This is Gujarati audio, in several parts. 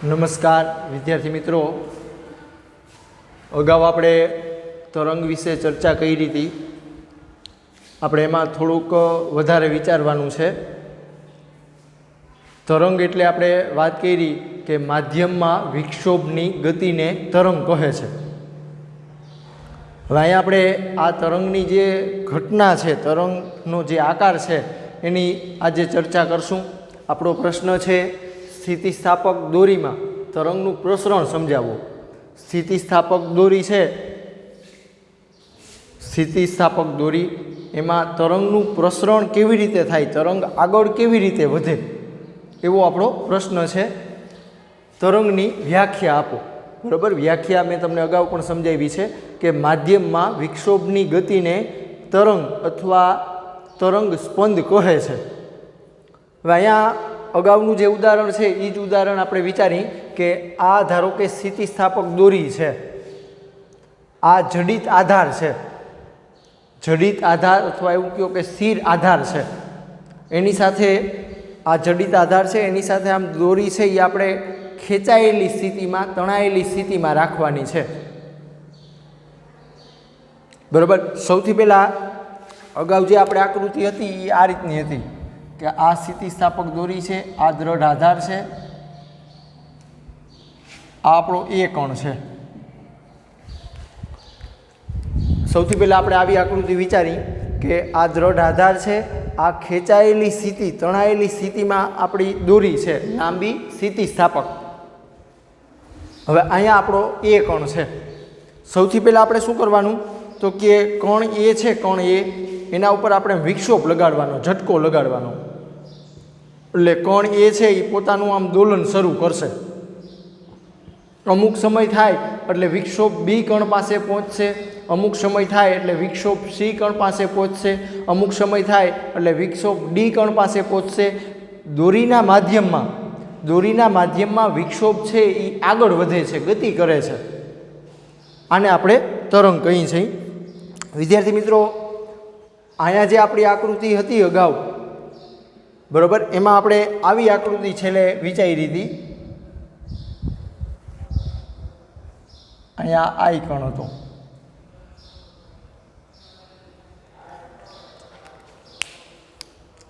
નમસ્કાર વિદ્યાર્થી મિત્રો, અગાઉ આપણે તરંગ વિશે ચર્ચા કરી હતી. આપણે એમાં થોડુંક વધારે વિચારવાનું છે. તરંગ એટલે આપણે વાત કરી કે માધ્યમમાં વિક્ષોભની ગતિને તરંગ કહે છે. હવે અહીંયા આપણે આ તરંગની જે ઘટના છે, તરંગનો જે આકાર છે, એની આજે ચર્ચા કરશું. આપણો પ્રશ્ન છે સ્થિતિસ્થાપક દોરીમાં તરંગનું પ્રસરણ સમજાવો. સ્થિતિસ્થાપક દોરી છે, સ્થિતિસ્થાપક દોરી, એમાં તરંગનું પ્રસરણ કેવી રીતે થાય, તરંગ આગળ કેવી રીતે વધે, એવો આપણો પ્રશ્ન છે. તરંગની વ્યાખ્યા આપો. બરાબર, વ્યાખ્યા મેં તમને અગાઉ પણ સમજાવી છે કે માધ્યમમાં વિક્ષોભની ગતિને તરંગ અથવા તરંગ સ્પંદ કહે છે. હવે અહીંયા અગાઉનું જે ઉદાહરણ છે એ જ ઉદાહરણ આપણે વિચારી કે આ ધારો કે સ્થિતિસ્થાપક દોરી છે, આ જડિત આધાર છે, જડિત આધાર અથવા એવું કહો કે સ્થિર આધાર છે. એની સાથે આ જડિત આધાર છે, એની સાથે આમ દોરી છે એ આપણે ખેંચાયેલી સ્થિતિમાં, તણાયેલી સ્થિતિમાં રાખવાની છે. બરાબર, સૌથી પહેલાં અગાઉ જે આપણે આકૃતિ હતી એ આ રીતની હતી કે આ સ્થિતિસ્થાપક દોરી છે, આ દ્રઢ આધાર છે, આ આપણો એ કણ છે. સૌથી પહેલાં આપણે આવી આકૃતિ વિચારી કે આ દ્રઢ આધાર છે, આ ખેંચાયેલી સ્થિતિ, તણાયેલી સ્થિતિમાં આપણી દોરી છે, લાંબી સ્થિતિસ્થાપક. હવે અહીંયા આપણો એ કણ છે. સૌથી પહેલાં આપણે શું કરવાનું તો કે કણ એ છે, કણ એ, એના ઉપર આપણે વિક્ષોભ લગાડવાનો, ઝટકો લગાડવાનો. એટલે કણ એ છે એ પોતાનું આમ દોલન શરૂ કરશે. અમુક સમય થાય એટલે વિક્ષોભ બી કણ પાસે પહોંચશે, અમુક સમય થાય એટલે વિક્ષોભ સી કણ પાસે પહોંચશે, અમુક સમય થાય એટલે વિક્ષોભ ડી કણ પાસે પહોંચશે. દોરીના માધ્યમમાં વિક્ષોભ છે એ આગળ વધે છે, ગતિ કરે છે. આને આપણે તરંગ કહીએ છીએ. વિદ્યાર્થી મિત્રો, અહીંયા જે આપણી આકૃતિ હતી અગાઉ, બરાબર, એમાં આપણે આવી આકૃતિ છેલ્લે વિચારી હતી. અહીંયા આઈ કણ હતો.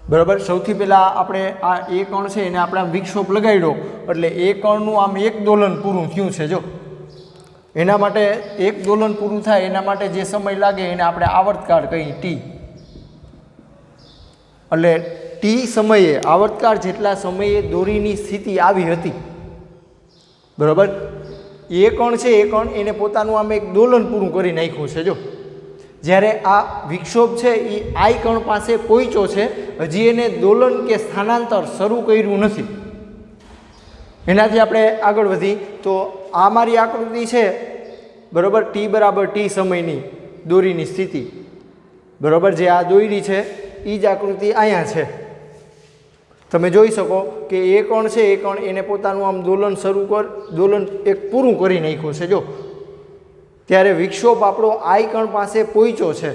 બરાબર, સૌથી પહેલાં આપણે આ એ કણ છે એને આપણે આમ વિક્ષોભ લગાડ્યો એટલે એ કણનું આમ એક દોલન પૂરું થયું છે. જો એના માટે એક દોલન પૂરું થાય એના માટે જે સમય લાગે એને આપણે આવર્તકાળ કહીએ, ટી. એટલે ટી સમયે, આવર્તકાળ જેટલા સમયે દોરીની સ્થિતિ આવી હતી. બરાબર, એ કણ છે, એ કણ એને પોતાનું આમ એક દોલન પૂરું કરી નાખ્યું છે. જો જ્યારે આ વિક્ષોભ છે એ આઈ કણ પાસે પહોંચ્યો છે, હજી એને દોલન કે સ્થાનાંતર શરૂ કર્યું નથી. એનાથી આપણે આગળ વધી તો આ મારી આકૃતિ છે, બરાબર, ટી બરાબર ટી સમયની દોરીની સ્થિતિ. બરાબર, જે આ દોરી છે એ જ આકૃતિ અહીંયા છે. તમે જોઈ શકો કે એ કણ છે, એ કણ એને પોતાનું આમ દોલન દોલન એક પૂરું કરી નાખ્યું છે. જો ત્યારે વિક્ષોભ આપણો આઈ કણ પાસે પહોંચ્યો છે,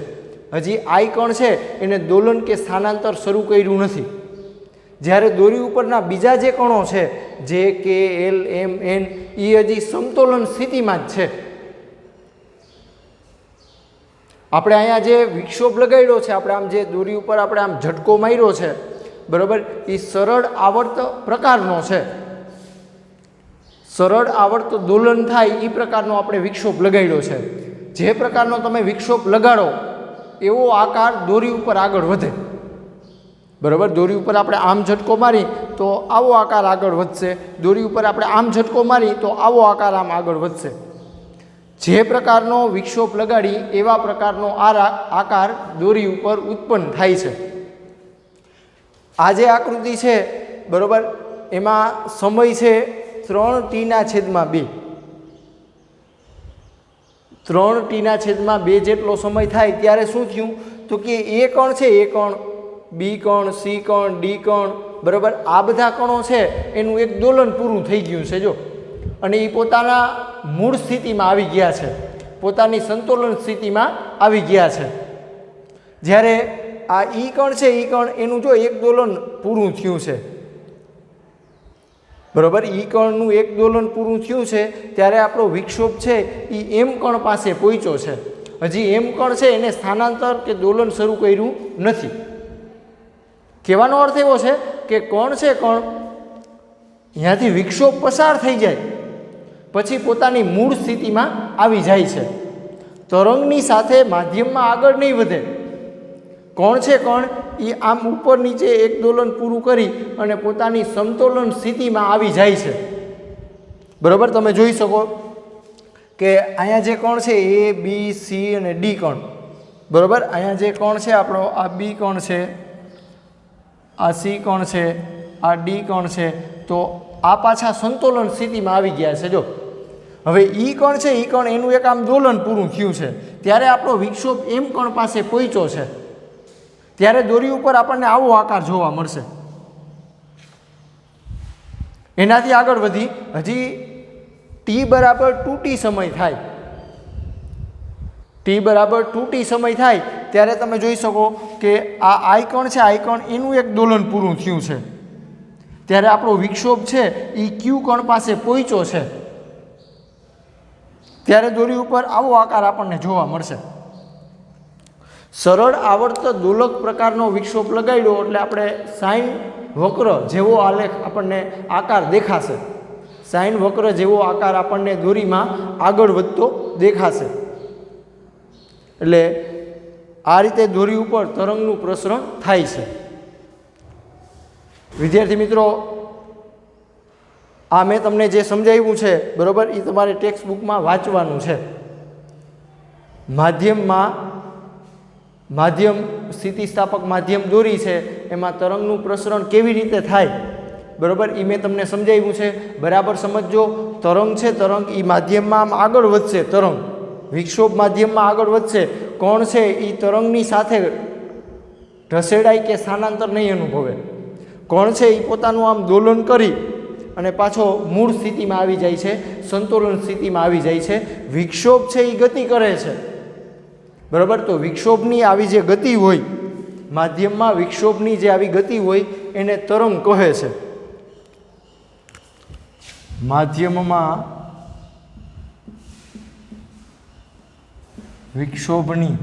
હજી આઈ કણ છે એને દોલન કે સ્થાનાંતર શરૂ કર્યું નથી. જ્યારે દોરી ઉપરના બીજા જે કણો છે, જે કે એલ એમ એન, એ હજી સમતોલન સ્થિતિમાં જ છે. આપણે અહીંયા જે વિક્ષોભ લગાડ્યો છે, આપણે આમ જે દોરી ઉપર આપણે આમ ઝટકો માર્યો છે, બરાબર, એ સરળ આવર્ત પ્રકારનો છે. સરળ આવર્ત દોલન થાય એ પ્રકારનો આપણે વિક્ષોભ લગાડ્યો છે. જે પ્રકારનો તમે વિક્ષોભ લગાડો એવો આકાર દોરી ઉપર આગળ વધે. બરાબર, દોરી ઉપર આપણે આમ ઝટકો મારી તો આવો આકાર આગળ વધશે, દોરી ઉપર આપણે આમ ઝટકો મારી તો આવો આકાર આમ આગળ વધશે. જે પ્રકારનો વિક્ષોભ લગાડી એવા પ્રકારનો આકાર દોરી ઉપર ઉત્પન્ન થાય છે. આ જે આકૃતિ છે, બરાબર, એમાં સમય છે 3t/2. 3t/2 જેટલો સમય થાય ત્યારે શું થયું તો કે એ કણ છે, એ કણ, બી કણ, સી કણ, ડી કણ, બરાબર, આ બધા કણો છે એનું એક દોલન પૂરું થઈ ગયું છે. જો અને એ પોતાના મૂળ સ્થિતિમાં આવી ગયા છે, પોતાની સંતુલન સ્થિતિમાં આવી ગયા છે. જ્યારે આ ઈ કણ છે, ઈ કણ એનું જો એક દોલન પૂરું થયું છે, બરાબર, ઈ કણનું એક દોલન પૂરું થયું છે ત્યારે આપણો વિક્ષોભ છે એ એમ કણ પાસે પહોંચ્યો છે. હજી એમ કણ છે એને સ્થાનાંતર કે દોલન શરૂ કર્યું નથી. કહેવાનો અર્થ એવો છે કે કણ છે કણ અહીંયાથી વિક્ષોભ પસાર થઈ જાય પછી પોતાની મૂળ સ્થિતિમાં આવી જાય છે. તરંગની સાથે માધ્યમમાં આગળ નહીં વધે. કણ છે કણ એ આમ ઉપર નીચે એક દોલન પૂરું કરી અને પોતાની સમતોલન સ્થિતિમાં આવી જાય છે. બરાબર, તમે જોઈ શકો કે અહીંયા જે કણ છે એ બી સી અને ડી કણ, બરાબર, અહીંયા જે કણ છે આપણો આ બી કણ છે, આ સી કણ છે, આ ડી કણ છે, તો આ પાછા સંતુલન સ્થિતિમાં આવી ગયા છે. જો હવે ઈ કણ છે ઈ કણ એનું એક આમ દોલન પૂરું થયું છે ત્યારે આપણો વિક્ષોભ એમ કણ પાસે પહોંચ્યો છે ત્યારે દોરી ઉપર આપણને આવો આકાર જોવા મળશે. એનાથી આગળ વધી હજી ટી બરાબર 2t સમય થાય, ટી બરાબર 2t સમય થાય ત્યારે તમે જોઈ શકો કે આ આઇકણ છે, આઇકણ એનું એક દોલન પૂરું થયું છે ત્યારે આપણો વિક્ષોભ છે એ ક્યુ કણ પાસે પહોંચ્યો છે ત્યારે દોરી ઉપર આવો આકાર આપણને જોવા મળશે. સરળ આવર્ત દોલક પ્રકારનો વિક્ષોભ લગાડ્યો એટલે આપણે સાઇન વક્ર જેવો આલેખ આપણને આકાર દેખાશે. સાઇન વક્ર જેવો આકાર આપણને દોરીમાં આગળ વધતો દેખાશે. એટલે આ રીતે દોરી ઉપર તરંગનું પ્રસરણ થાય છે. વિદ્યાર્થી મિત્રો, આ મેં તમને જે સમજાવ્યું છે બરાબર એ તમારે ટેક્સ્ટ બુકમાં વાંચવાનું છે. માધ્યમ સ્થિતિસ્થાપક માધ્યમ દોરી છે એમાં તરંગનું પ્રસરણ કેવી રીતે થાય બરાબર એ મેં તમને સમજાવ્યું છે. બરાબર સમજજો. તરંગ છે, તરંગ એ માધ્યમમાં આમ આગળ વધશે. તરંગ વિક્ષોભ માધ્યમમાં આગળ વધશે. કોણ છે એ તરંગની સાથે ઢસેડાય કે સ્થાનાંતર નહીં અનુભવે. કોણ છે એ પોતાનું આમ દોલન કરી અને પાછો મૂળ સ્થિતિમાં આવી જાય છે, સંતુલન સ્થિતિમાં આવી જાય છે. વિક્ષોભ છે એ ગતિ કરે છે બરાબર. તો વિક્ષોભની આવી જે ગતિ હોય માધ્યમમાં, વિક્ષોભની જે આવી ગતિ હોય એને તરંગ કહે છે. માધ્યમમાં વિક્ષોભની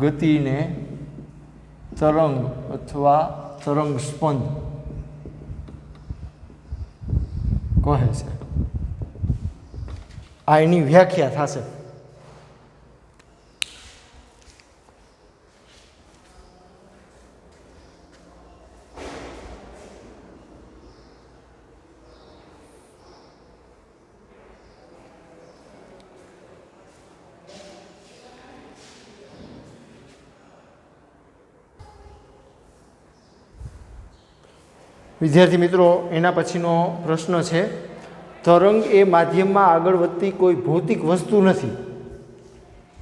ગતિને તરંગ અથવા તરંગ સ્પંદ કહે છે. આ એની વ્યાખ્યા થશે. વિદ્યાર્થી મિત્રો, એના પછીનો પ્રશ્ન છે, તરંગ એ માધ્યમમાં આગળ વધતી કોઈ ભૌતિક વસ્તુ નથી.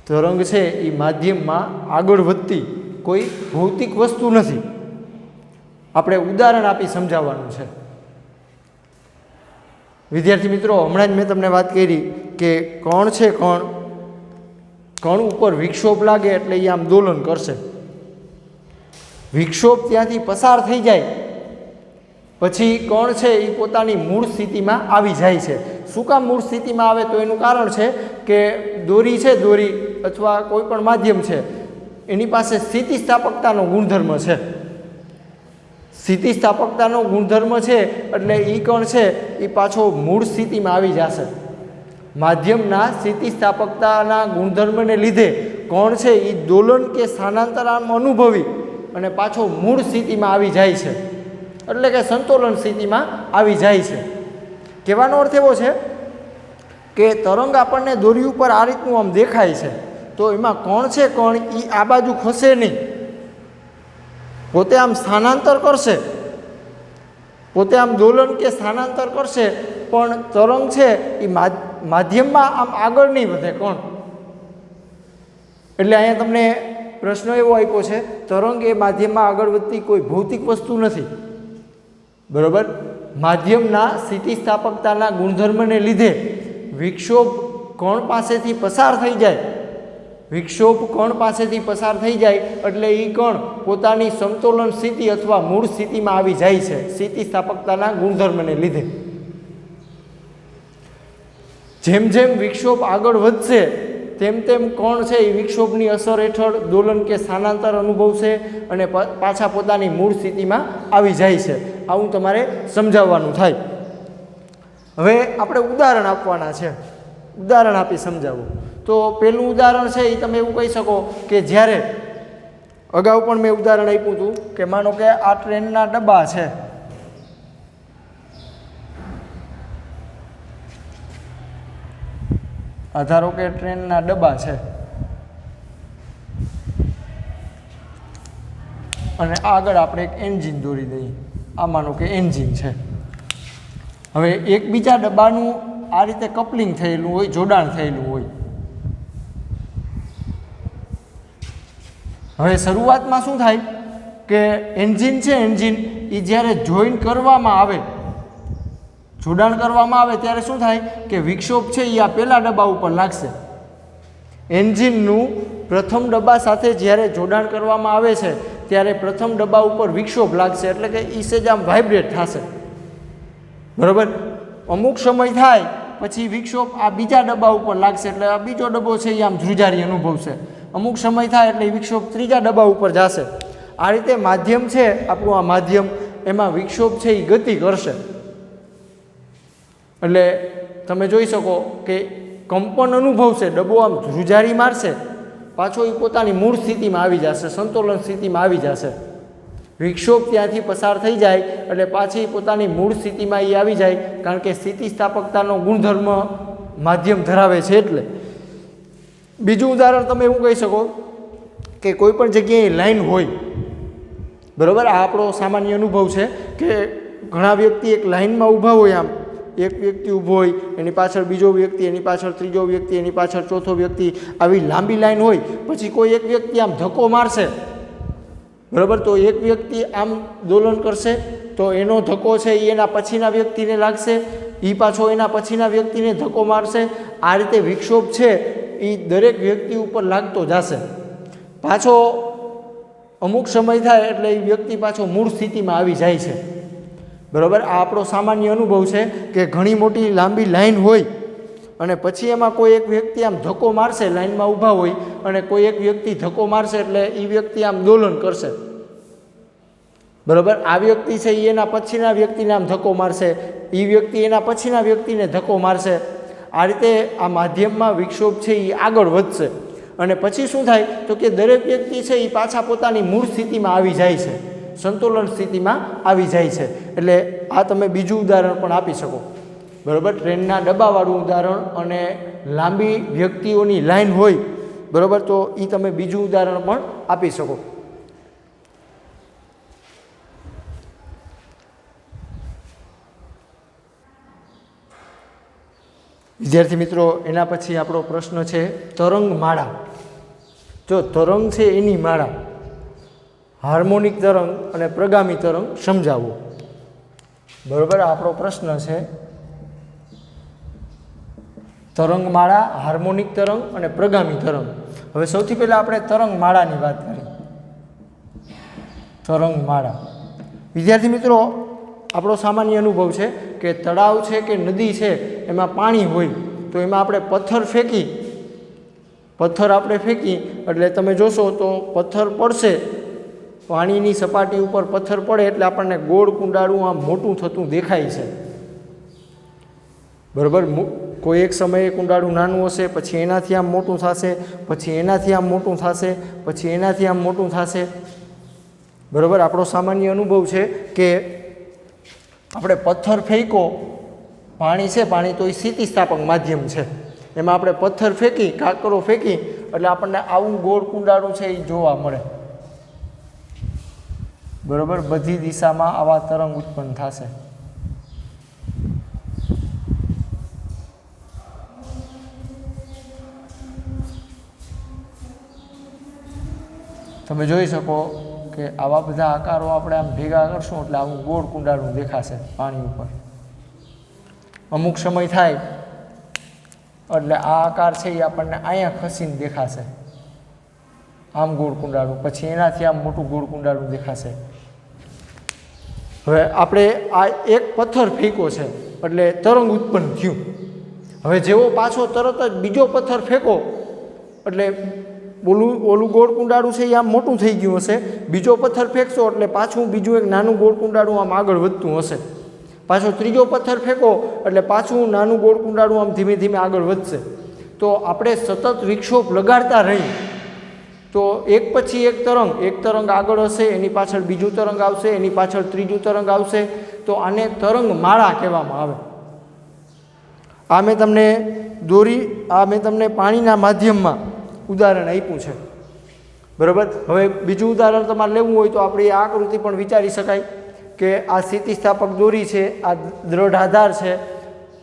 તરંગ છે એ માધ્યમમાં આગળ વધતી કોઈ ભૌતિક વસ્તુ નથી. આપણે ઉદાહરણ આપી સમજાવવાનું છે. વિદ્યાર્થી મિત્રો, હમણાં જ મેં તમને વાત કરી કે કણ છે, કણ ઉપર વિક્ષોભ લાગે એટલે એ આમ દોલન કરશે. વિક્ષોભ ત્યાંથી પસાર થઈ જાય પછી કણ છે એ પોતાની મૂળ સ્થિતિમાં આવી જાય છે. શું કામ મૂળ સ્થિતિમાં આવે? તો એનું કારણ છે કે દોરી છે, દોરી અથવા કોઈ પણ માધ્યમ છે એની પાસે સ્થિતિસ્થાપકતાનો ગુણધર્મ છે. સ્થિતિસ્થાપકતાનો ગુણધર્મ છે એટલે એ કણ છે એ પાછો મૂળ સ્થિતિમાં આવી જશે. માધ્યમના સ્થિતિસ્થાપકતાના ગુણધર્મને લીધે કણ છે એ દોલન કે સ્થાનાંતર આમ અનુભવી અને પાછો મૂળ સ્થિતિમાં આવી જાય છે, એટલે કે સંતુલન સ્થિતિમાં આવી જાય છે. કહેવાનો અર્થ એવો છે કે તરંગ આપણને દોરી ઉપર આ રીતનું આમ દેખાય છે તો એમાં કણ છે, કણ એ આ બાજુ ખસે નહીં, પોતે આમ સ્થાનાંતર કરશે, પોતે આમ દોલન કે સ્થાનાંતર કરશે, પણ તરંગ છે એ માધ્યમમાં આમ આગળ નહીં વધે કણ. એટલે અહીંયા તમને પ્રશ્ન એવો આપ્યો છે, તરંગ એ માધ્યમમાં આગળ વધતી કોઈ ભૌતિક વસ્તુ નથી બરાબર. માધ્યમના સ્થિતિસ્થાપકતાના ગુણધર્મને લીધે વિક્ષોભ કણ પાસેથી પસાર થઈ જાય વિક્ષોભ કણ પાસેથી પસાર થઈ જાય એટલે એ કણ પોતાની સમતોલન સ્થિતિ અથવા મૂળ સ્થિતિમાં આવી જાય છે સ્થિતિસ્થાપકતાના ગુણધર્મને લીધે. જેમ જેમ વિક્ષોભ આગળ વધશે તેમ તેમ કણ છે એ વિક્ષોભની અસર હેઠળ દોલન કે સ્થાનાંતર અનુભવશે અને પાછા પોતાની મૂળ સ્થિતિમાં આવી જાય છે. આવું તમારે સમજાવવાનું થાય. હવે આપણે ઉદાહરણ આપવાના છે, ઉદાહરણ આપી સમજાવો. તો પહેલું ઉદાહરણ છે એ તમે એવું કહી શકો કે જ્યારે અગાઉ પણ મેં ઉદાહરણ આપ્યું હતું કે માનો કે આ ટ્રેનના ડબ્બા છે, ધારો કે ટ્રેનના ડબ્બા છે અને આગળ આપણે એક એન્જિન દોરી દઈએ. આ માનો કે એન્જિન છે. હવે એકબીજા ડબ્બાનું આ રીતે કપલિંગ થયેલું હોય, જોડાણ થયેલું હોય. હવે શરૂઆતમાં શું થાય કે એન્જિન છે, એન્જિન એ જ્યારે જોઈન કરવામાં આવે, જોડાણ કરવામાં આવે ત્યારે શું થાય કે વિક્ષોભ છે એ આ પહેલા ડબ્બા ઉપર લાગશે. એન્જિનનું પ્રથમ ડબ્બા સાથે જ્યારે જોડાણ કરવામાં આવે છે ત્યારે પ્રથમ ડબ્બા ઉપર વિક્ષોભ લાગશે, એટલે કે એ સેજ આમ વાઇબ્રેટ થશે. બરાબર. અમુક સમય થાય પછી વિક્ષોભ આ બીજા ડબ્બા ઉપર લાગશે, એટલે આ બીજો ડબ્બો છે એ આમ ધ્રુજારી અનુભવશે. અમુક સમય થાય એટલે વિક્ષોભ ત્રીજા ડબ્બા ઉપર જશે. આ રીતે માધ્યમ છે આપણું, આ માધ્યમ એમાં વિક્ષોભ છે એ ગતિ કરશે. એટલે તમે જોઈ શકો કે કંપન અનુભવશે, ડબ્બો આમ ધ્રુજારી મારશે, પાછો એ પોતાની મૂળ સ્થિતિમાં આવી જશે, સંતુલન સ્થિતિમાં આવી જશે. વિક્ષોભ ત્યાંથી પસાર થઈ જાય એટલે પાછી પોતાની મૂળ સ્થિતિમાં એ આવી જાય, કારણ કે સ્થિતિસ્થાપકતાનો ગુણધર્મ માધ્યમ ધરાવે છે. એટલે બીજું ઉદાહરણ તમે એવું કહી શકો કે કોઈ પણ જગ્યાએ લાઈન હોય, બરાબર. આ આપણો સામાન્ય અનુભવ છે કે ઘણા વ્યક્તિ એક લાઈનમાં ઊભા હોય, આમ એક વ્યક્તિ ઊભો હોય, એની પાછળ બીજો વ્યક્તિ, એની પાછળ ત્રીજો વ્યક્તિ, એની પાછળ ચોથો વ્યક્તિ, આવી લાંબી લાઈન હોય. પછી કોઈ એક વ્યક્તિ આમ ધક્કો મારશે, બરાબર, તો એક વ્યક્તિ આમ દોલન કરશે તો એનો ધક્કો છે એ એના પછીના વ્યક્તિને લાગશે, એ પાછો એના પછીના વ્યક્તિને ધક્કો મારશે. આ રીતે વિક્ષોભ છે એ દરેક વ્યક્તિ ઉપર લાગતો જશે. પાછો અમુક સમય થાય એટલે એ વ્યક્તિ પાછો મૂળ સ્થિતિમાં આવી જાય છે. બરાબર. આ આપણો સામાન્ય અનુભવ છે કે ઘણી મોટી લાંબી લાઈન હોય અને પછી એમાં કોઈ એક વ્યક્તિ આમ ધક્કો મારશે, લાઈનમાં ઊભા હોય અને કોઈ એક વ્યક્તિ ધક્કો મારશે એટલે એ વ્યક્તિ આમ દોલન કરશે. બરાબર. આ વ્યક્તિ છે એ એના પછીના વ્યક્તિને આમ ધક્કો મારશે, એ વ્યક્તિ એના પછીના વ્યક્તિને ધક્કો મારશે. આ રીતે આ માધ્યમમાં વિક્ષોભ છે એ આગળ વધશે અને પછી શું થાય તો કે દરેક વ્યક્તિ છે એ પાછા પોતાની મૂળ સ્થિતિમાં આવી જાય છે, સંતુલન સ્થિતિમાં આવી જાય છે. એટલે આ તમે બીજું ઉદાહરણ પણ આપી શકો. બરાબર. ટ્રેનના ડબ્બાવાળું ઉદાહરણ અને લાંબી વ્યક્તિઓની લાઈન હોય, બરાબર, તો એ તમે બીજું ઉદાહરણ પણ આપી શકો. વિદ્યાર્થી મિત્રો, એના પછી આપણો પ્રશ્ન છે તરંગ માળા. જો તરંગ છે એની માળા, હાર્મોનિક તરંગ અને પ્રગામી તરંગ સમજાવો. બરાબર. આપણો પ્રશ્ન છે તરંગમાળા, હાર્મોનિક તરંગ અને પ્રગામી તરંગ. હવે સૌથી પહેલાં આપણે તરંગમાળાની વાત કરીએ. તરંગમાળા, વિદ્યાર્થી મિત્રો, આપણો સામાન્ય અનુભવ છે કે તળાવ છે કે નદી છે એમાં પાણી હોય તો એમાં આપણે પથ્થર આપણે ફેંકી એટલે તમે જોશો તો પથ્થર પડશે, પાણીની સપાટી ઉપર પથ્થર પડે એટલે આપણને ગોળ કુંડાળું આમ મોટું થતું દેખાય છે. બરાબર. કોઈ એક સમયે કુંડાળું નાનું હશે, પછી એનાથી આમ મોટું થશે, પછી એનાથી આમ મોટું થશે, પછી એનાથી આમ મોટું થશે. બરાબર. આપણો સામાન્ય અનુભવ છે કે આપણે પથ્થર ફેંકો, પાણી છે, પાણી તો એ સ્થિતિસ્થાપક માધ્યમ છે, એમાં આપણે પથ્થર ફેંકી, કાંકરો ફેંકી એટલે આપણને આવું ગોળ કુંડાળું છે એ જોવા મળે. બરાબર. બધી દિશામાં આવા તરંગ ઉત્પન્ન થશે. તમે જોઈ શકો કે આવા બધા આકારો આપણે આમ ભેગા કરશું એટલે આવું ગોળ કુંડાળું દેખાશે પાણી ઉપર. અમુક સમય થાય એટલે આ આકાર છે એ આપણને અહીંયા ખસીને દેખાશે. આમ ગોળ કુંડાળું, પછી એનાથી આમ મોટું ગોળ કુંડાળું દેખાશે. હવે આપણે આ એક પથ્થર ફેંકો છે એટલે તરંગ ઉત્પન્ન થયું. હવે જેવો પાછો તરત જ બીજો પથ્થર ફેંકો એટલે ઓલું ગોળ કુંડાળું છે એ આમ મોટું થઈ ગયું હશે. બીજો પથ્થર ફેંકશો એટલે પાછું બીજું એક નાનું ગોળ કુંડાળું આમ આગળ વધતું હશે. પાછો ત્રીજો પથ્થર ફેંકો એટલે પાછું નાનું ગોળ કુંડાળું આમ ધીમે ધીમે આગળ વધશે. તો આપણે સતત વિક્ષોભ લગાડતા રહી તો એક પછી એક તરંગ આગળ હશે, એની પાછળ બીજું તરંગ આવશે, એની પાછળ ત્રીજું તરંગ આવશે. તો આને તરંગ માળા કહેવામાં આવે. આ મેં તમને પાણીના માધ્યમમાં ઉદાહરણ આપ્યું છે, બરાબર. હવે બીજું ઉદાહરણ તમારે લેવું હોય તો આપણે આ આકૃતિ પણ વિચારી શકાય કે આ સ્થિતિસ્થાપક દોરી છે, આ દ્રઢ આધાર છે,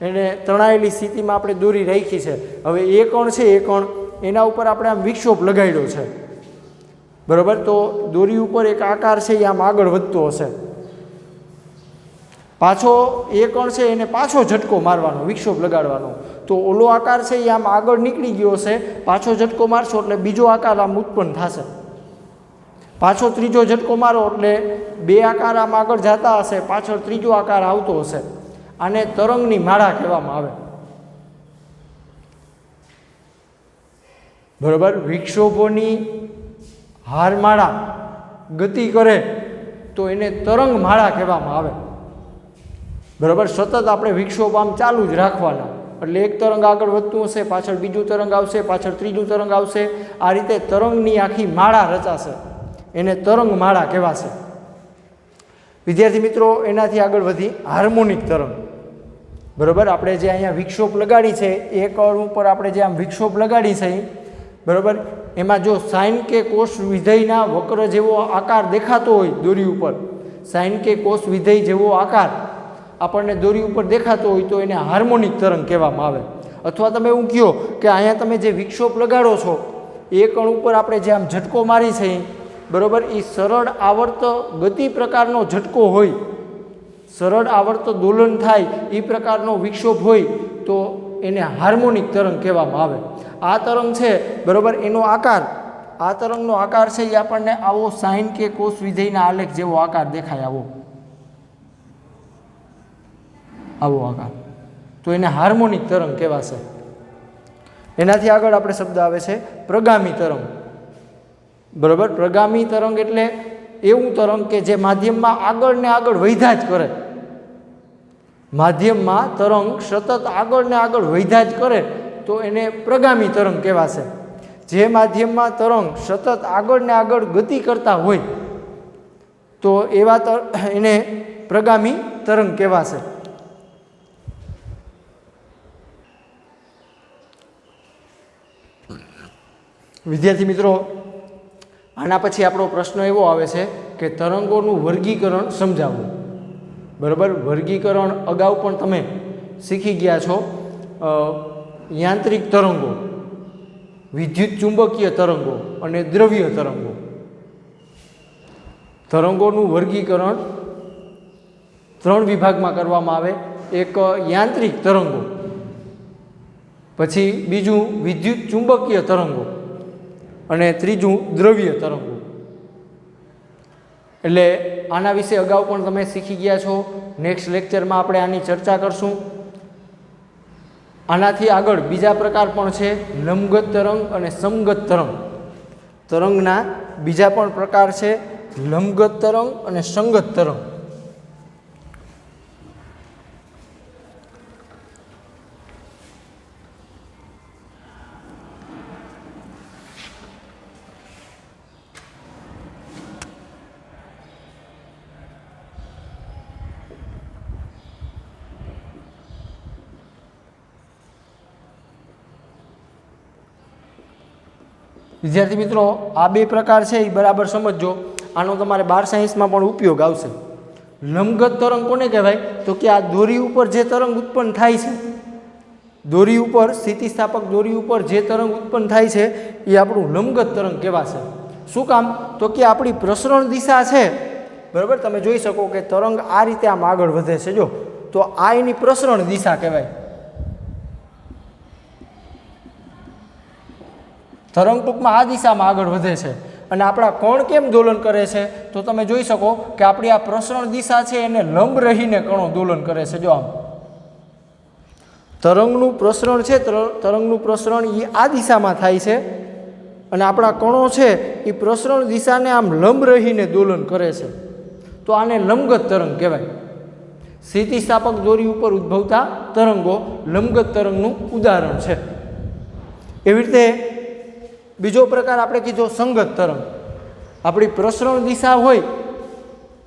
એને તણાયેલી સ્થિતિમાં આપણે દોરી રાખી છે. હવે એ કણ છે, એ કણ એના ઉપર આપણે આમ વિક્ષોભ લગાડ્યો છે, બરાબર. તો દોરી ઉપર એક આકાર છે એ આમ આગળ વધતો હશે. પાછો એ કણ છે એને પાછો ઝટકો મારવાનો, વિક્ષોભ લગાડવાનો. તો ઓલો આકાર છે એ આમ આગળ નીકળી ગયો હશે, પાછો ઝટકો મારશો એટલે બીજો આકાર આમ ઉત્પન્ન થશે. પાછો ત્રીજો ઝટકો મારો એટલે બે આકાર આમ આગળ જતા હશે, પાછળ ત્રીજો આકાર આવતો હશે. આને તરંગની માળા કહેવામાં આવે, બરાબર. વિક્ષોભોની હારમાળા ગતિ કરે તો એને તરંગ માળા કહેવામાં આવે, બરાબર. સતત આપણે વિક્ષોભ આમ ચાલુ જ રાખવાના એટલે એક તરંગ આગળ વધતું હશે, પાછળ બીજું તરંગ આવશે, પાછળ ત્રીજું તરંગ આવશે. આ રીતે તરંગની આખી માળા રચાશે, એને તરંગ માળા કહેવાશે. વિદ્યાર્થી મિત્રો, એનાથી આગળ વધી હાર્મોનિક તરંગ, બરાબર. આપણે જે અહીંયા વિક્ષોભ લગાડી છે એ કળ ઉપર આપણે જે આમ વિક્ષોભ લગાડી છે, બરાબર, એમાં જો સાઇન કે કોસ વિધેયના વક્ર જેવો આકાર દેખાતો હોય દોરી ઉપર, સાઇન કે કોસ વિધેય જેવો આકાર આપણને દોરી ઉપર દેખાતો હોય તો એને હાર્મોનિક તરંગ કહેવામાં આવે. અથવા તમે એવું કહો કે અહીંયા તમે જે વિક્ષોભ લગાડો છો એ કણ ઉપર આપણે જે આમ ઝટકો મારી છે, બરાબર, એ સરળ આવર્ત ગતિ પ્રકારનો ઝટકો હોય, સરળ આવર્ત દોલન થાય એ પ્રકારનો વિક્ષોભ હોય તો એને હાર્મોનિક તરંગ કહેવામાં આવે. આ તરંગ છે, બરાબર, એનો આકાર, આ તરંગનો આકાર છે એ આપણને આવો સાઇન કે કોસ વિધેયના આલેખ જેવો આકાર દેખાય, આવો આકાર, તો એને હાર્મોનિક તરંગ કહેવાશે. એનાથી આગળ આપણે શબ્દ આવે છે પ્રગામી તરંગ, બરાબર. પ્રગામી તરંગ એટલે એવું તરંગ કે જે માધ્યમમાં આગળ ને આગળ વધ્યા જ કરે, માધ્યમમાં તરંગ સતત આગળ ને આગળ વધ્યા જ કરે તો એને પ્રગામી તરંગ કહેવાશે. જે માધ્યમમાં તરંગ સતત આગળ ને આગળ ગતિ કરતા હોય તો એવા એને પ્રગામી તરંગ કહેવાશે. વિદ્યાર્થી મિત્રો, આના પછી આપણો પ્રશ્ન એવો આવે છે કે તરંગોનું વર્ગીકરણ સમજાવવું, બરાબર. વર્ગીકરણ અગાઉ પણ તમે શીખી ગયા છો. યાંત્રિક તરંગો, વિદ્યુત ચુંબકીય તરંગો અને દ્રવ્ય તરંગો. તરંગોનું વર્ગીકરણ 3 વિભાગમાં કરવામાં આવે. એક યાંત્રિક તરંગો, પછી બીજું વિદ્યુત ચુંબકીય તરંગો અને ત્રીજું દ્રવ્ય તરંગો. એટલે આના વિશે અગાઉ પણ તમે શીખી ગયા છો. નેક્સ્ટ લેક્ચરમાં આપણે આની ચર્ચા કરશું. આનાથી આગળ બીજા પ્રકાર પણ છે, લંબગત તરંગ અને સમગત તરંગ. તરંગના બીજા પણ પ્રકાર છે, લંબગત તરંગ અને સંગત તરંગ. વિદ્યાર્થી મિત્રો, આ બે પ્રકાર છે એ બરાબર સમજજો. આનો તમારે 12 સાયન્સમાં પણ ઉપયોગ આવશે. લંબગત તરંગ કોને કહેવાય? તો કે આ દોરી ઉપર જે તરંગ ઉત્પન્ન થાય છે, દોરી ઉપર સ્થિતિસ્થાપક દોરી ઉપર જે તરંગ ઉત્પન્ન થાય છે એ આપણું લંબગત તરંગ કહેવાશે. શું કામ? તો કે આપણી પ્રસરણ દિશા છે, બરાબર. તમે જોઈ શકો કે તરંગ આ રીતે આમ આગળ વધે છે, જો, તો આ એની પ્રસરણ દિશા કહેવાય. તરંગ ટૂંકમાં આ દિશામાં આગળ વધે છે અને આપણા કોણ કેમ દોલન કરે છે તો તમે જોઈ શકો કે આપણી આ પ્રસરણ દિશા છે એને લંબ રહીને કણો દોલન કરે છે. જો આમ તરંગનું પ્રસરણ છે, તરંગનું પ્રસરણ એ આ દિશામાં થાય છે અને આપણા કણો છે એ પ્રસરણ દિશાને આમ લંબ રહીને દોલન કરે છે. તો આને લંબગત તરંગ કહેવાય. સ્થિતિસ્થાપક દોરી ઉપર ઉદ્ભવતા તરંગો લંબગત તરંગનું ઉદાહરણ છે. એવી રીતે બીજો પ્રકાર આપણે કીધો સંગત તરંગ. આપણી પ્રસરણ દિશા હોય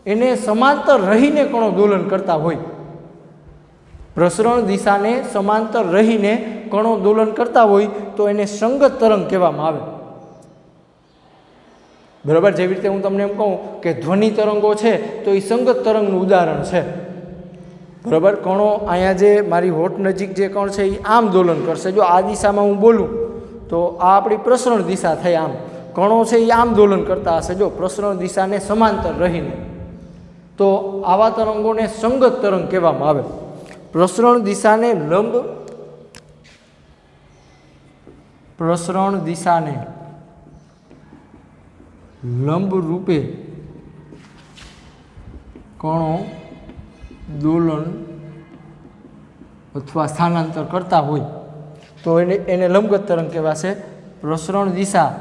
એને સમાંતર રહીને કણો દોલન કરતા હોય, પ્રસરણ દિશાને સમાંતર રહીને કણો દોલન કરતા હોય તો એને સંગત તરંગ કહેવામાં આવે. બરાબર. જેવી રીતે હું તમને એમ કહું કે ધ્વનિ તરંગો છે તો એ સંગત તરંગનું ઉદાહરણ છે. બરાબર. કણો અહીંયા જે મારી હોઠ નજીક જે કણ છે એ આમ દોલન કરશે. જો આ દિશામાં હું બોલું તો આ આપણી પ્રસરણ દિશા થઈ, આમ કણો છે એ આમ દોલન કરતા હશે જો પ્રસરણ દિશાને સમાંતર રહીને. તો આવા તરંગોને સંગત તરંગ કહેવામાં આવે. પ્રસરણ દિશાને લંબ રૂપે કણો દોલન અથવા સ્થાનાંતર કરતા હોય તો એને લંબગત તરંગ કહેવાશે. પ્રસરણ દિશા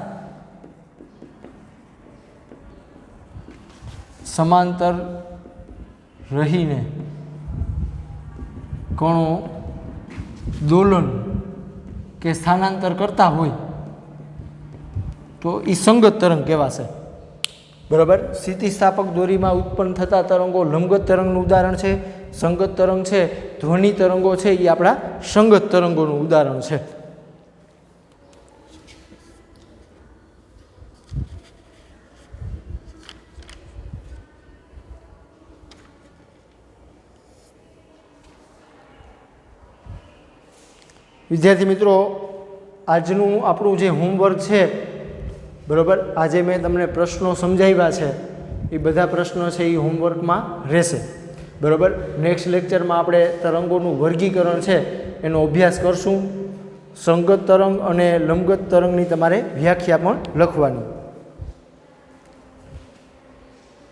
સમાંતર રહીને કણો દોલન કે સ્થાનાંતર કરતા હોય તો એ સંગત તરંગ કહેવાશે. બરાબર. સ્થિતિસ્થાપક દોરીમાં ઉત્પન્ન થતા તરંગો લંબગત તરંગનું ઉદાહરણ છે. સંગત તરંગ છે, ધ્વનિ તરંગો છે એ આપણા સંગત તરંગોનું ઉદાહરણ છે. વિદ્યાર્થી મિત્રો, આજનું આપણું જે હોમવર્ક છે, બરાબર, આજે મેં તમને પ્રશ્નો સમજાવ્યા છે એ બધા પ્રશ્નો છે એ હોમવર્કમાં રહેશે. બરાબર. નેક્સ્ટ લેક્ચરમાં આપણે તરંગોનું વર્ગીકરણ છે એનો અભ્યાસ કરશું. સંગત તરંગ અને લંબગત તરંગની તમારે વ્યાખ્યા પણ લખવાની.